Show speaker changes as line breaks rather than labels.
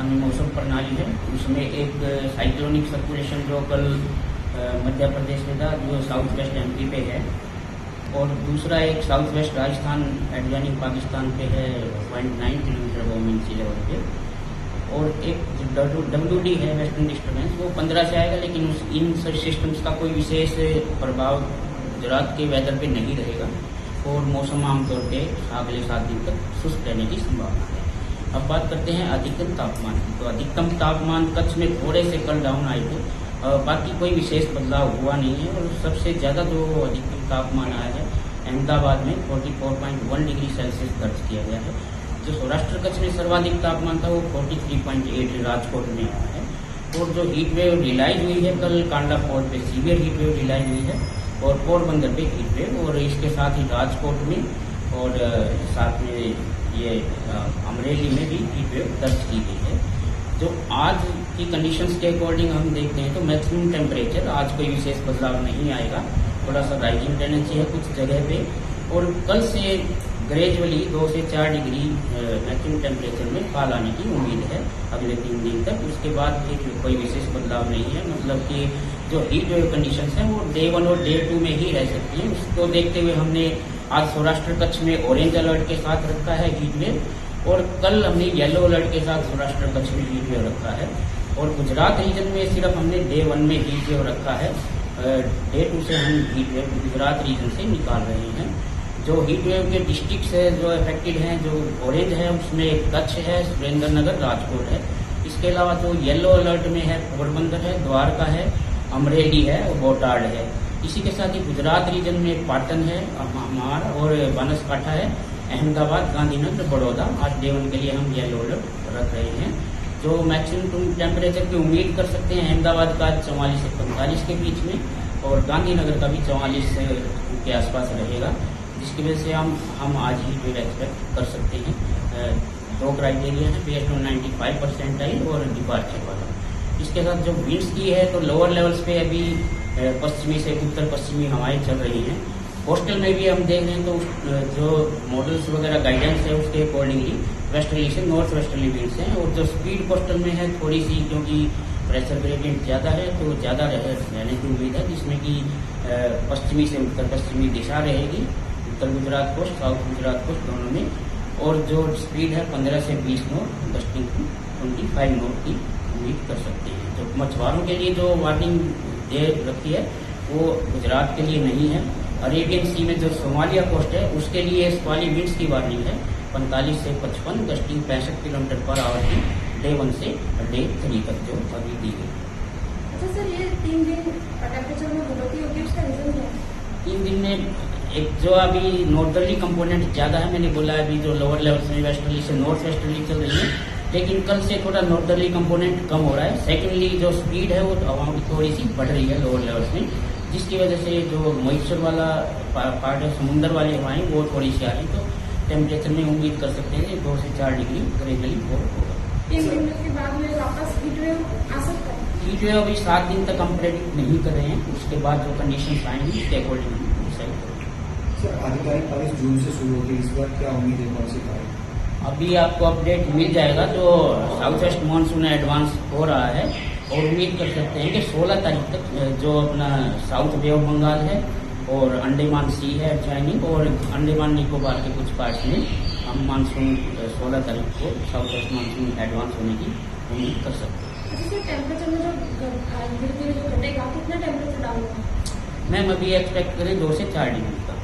में मौसम प्रणाली है, उसमें एक साइक्लोनिक सर्कुलेशन जो कल मध्य प्रदेश में था, जो साउथ वेस्ट एमपी पे है, और दूसरा एक south west Rajasthan adjoining Pakistan पे है 0.9 किलोमीटर वोमिन सी लेवल पे, और एक WD है वेस्टर्न डिस्टर्बेंस, वो 15 से आएगा, लेकिन इन सिस्टम्स का कोई विशेष प्रभाव गुजरात के वेदर पे नहीं रहेगा और मौसम आमतौर पे अगले 7 दिन तक शुष्क रहने की संभावना है। अब बात करते हैं अधिकतम तापमान की। तो अधिकतम तापमान कच्छ में थोड़े से कल डाउन आए थे, बाकी कोई विशेष बदलाव हुआ नहीं है। और सबसे ज़्यादा जो अधिकतम तापमान आया है अहमदाबाद में 44.1 डिग्री सेल्सियस दर्ज किया गया है। जो सौराष्ट्र कच्छ में सर्वाधिक तापमान था वो 43.8 राजकोट में आया है। और जो हीट वेव रिलाइज हुई है कल कांडा फोर्ट पे सीवियर हीट वेव रिलाइज हुई है, और पोरबंदर पे हीट वेव, और इसके साथ ही राजकोट में और साथ में ये अमरेली में भी हीट वेव दर्ज की गई है। जो आज की कंडीशंस के अकॉर्डिंग हम देखते हैं तो मैक्सिमम टेम्परेचर आज कोई विशेष बदलाव नहीं आएगा, थोड़ा सा राइजिंग टेंडेंसी है कुछ जगह पे, और कल से ग्रेजुअली 2 से 4 डिग्री मैक्सिमम टेम्परेचर में फॉल आने की उम्मीद है अगले 3 दिन तक। उसके बाद फिर कोई विशेष बदलाव नहीं है, मतलब कि जो हीट वेव कंडीशंस हैं वो डे 1 और डे 2 में ही रह सकती हैं। उसको देखते हुए हमने आज सौराष्ट्र कच्छ में ऑरेंज अलर्ट के साथ रखा है हीट वेव, और कल हमने येलो अलर्ट के साथ सौराष्ट्र कच्छ में हीट वेव रखा है, और गुजरात रीजन में सिर्फ हमने डे 1 में हीट वेव रखा है। डे 2 से हम हीट वेव गुजरात रीजन से निकाल रहे हैं। जो हीट वेव के डिस्ट्रिक्ट्स है जो अफेक्टेड हैं, जो ऑरेंज है उसमें कच्छ है, सुरेंद्र नगर, राजकोट है। इसके अलावा जो येलो अलर्ट में है पोरबंदर है, द्वारका है, अमरेली है और बोटाड है। इसी के साथ ही गुजरात रीजन में पाटन है, अमार और बनासकांठा है, अहमदाबाद, गांधीनगर, बड़ौदा। आज डे 1 के लिए हम येलो अलर्ट रख रहे हैं। जो मैक्सिमम टेम्परेचर की उम्मीद कर सकते हैं अहमदाबाद का 44 से 45 के बीच में, और गांधीनगर का भी 44 के आसपास रहेगा, जिसकी वजह से हम आज ही वेव एक्सपेक्ट कर सकते हैं। 2 क्राइटेरिया है, बेस्ड ऑन 95 परसेंटाइल और डिपार्चर वाला। इसके साथ जो विंड्स की है तो लोअर लेवल्स पे अभी पश्चिमी से उत्तर पश्चिमी हवाएं चल रही हैं। कोस्टल में भी हम देख रहे हैं तो जो मॉडल्स वगैरह गाइडेंस है उसके अकॉर्डिंगली वेस्टर्ली से नॉर्थ वेस्टर्ली विंड्स हैं, और जो स्पीड कोस्टल में है थोड़ी सी, क्योंकि प्रेशर ग्रेडियंट ज़्यादा है तो ज़्यादा रहने की उम्मीद है, जिसमें कि पश्चिमी से उत्तर पश्चिमी दिशा रहेगी, उत्तर Gujarat coast, south Gujarat coast दोनों में। और जो स्पीड है 15 से 20 नॉट, गस्टिंग टू 25 नॉट की उम्मीद कर सकते हैं। जो मछुआरों के लिए जो वार्निंग दे रखी है वो गुजरात के लिए नहीं है। अरेबियन सी में जो सोमालिया कोस्ट है उसके लिए स्क्वाली विंड्स की वार्निंग है 45 से 55, गस्टिंग 65 किलोमीटर पर आवर की डे 1 से डे 3 तक जो अभी दी गई।
अच्छा सर, ये 3 दिन टेम्परेचर में बढ़ोतरी होगी, उसका रीजन क्या है?
3 दिन में एक जो अभी नॉर्दर्ली कंपोनेंट ज़्यादा है, मैंने बोला अभी जो लोअर लेवल्स में वेस्टर्ली से नॉर्थ वेस्टर्ली चल रही है, लेकिन कल से थोड़ा नॉर्दर्ली कंपोनेंट कम हो रहा है। सेकेंडली जो स्पीड है वो हवा की थोड़ी सी बढ़ रही है लोअर लेवल्स में, जिसकी वजह से जो मॉइस्चर वाला पार्ट है, समुद्र वाली हवाएं वो थोड़ी सी आ रही, तो टेम्परेचर में उम्मीद कर सकते हैं 2 से 4 डिग्री ग्रेजुअली और होगा।
3 दिन के बाद में वापस हीट वेव आ सकता है?
हीट वेव अभी 7 दिन तक हम प्रेडिक्ट नहीं कर रहे हैं, उसके बाद जो कंडीशन आएंगी उसके अकॉर्डिंग हम डिसाइड करेंगे।
सर, आधिकारिक बारिश जून से शुरू होगी, इस बार क्या उम्मीद है, कौन सी तारीख?
अभी आपको अपडेट मिल जाएगा। जो साउथ वेस्ट मानसून एडवांस हो रहा है, और उम्मीद कर सकते हैं कि 16 तारीख तक जो अपना साउथ बे ऑफ बंगाल है और अंडमान सी है एडजॉइनिंग, और अंडमान निकोबार के कुछ पार्ट्स में हम मानसून 16 तारीख को साउथ वेस्ट मानसून एडवांस होने की उम्मीद कर सकते हैं।
अच्छा सर, टेम्परेचर में जो धीरे धीरे जो घटेगा, कितना टेम्परेचर डाउन होगा?
मैम अभी एक्सपेक्ट करें 2 से 4 डिग्री तक।